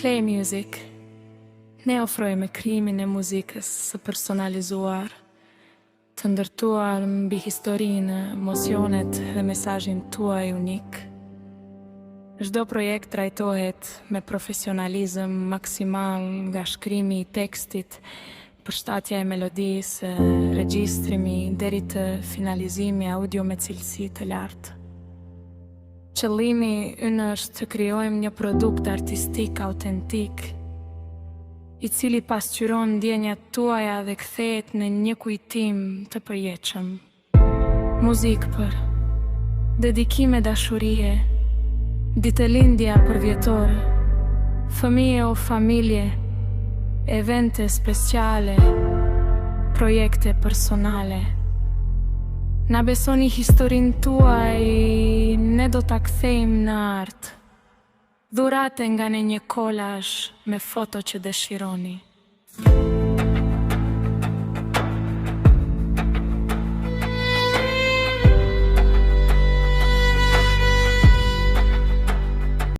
Play Music ne ofrojmë krimin e muzikës së personalizuar, të ndërtuar mbi historinë, emocionet dhe mesazhin tuaj unik. Çdo projekt trajtohet me profesionalizëm maksimal, nga shkrimi i tekstit, përshtatja e melodisë, regjistrimi deri te finalizimi audio me cilësi të lartë. Qëllimi ynë është të krijojmë një produkt artistik autentik, i cili pasqyron ndjenjat tuaja dhe kthehet në një kujtim të përjetshëm. Muzikë për dedikime dashurie, ditëlindja përvjetore, fëmijë o familje, evente speciale, projekte personale. Na besoni historinë tuaj, ne do ta kthejmë në art. Dhurate nga në një kolazh me foto që dëshironi.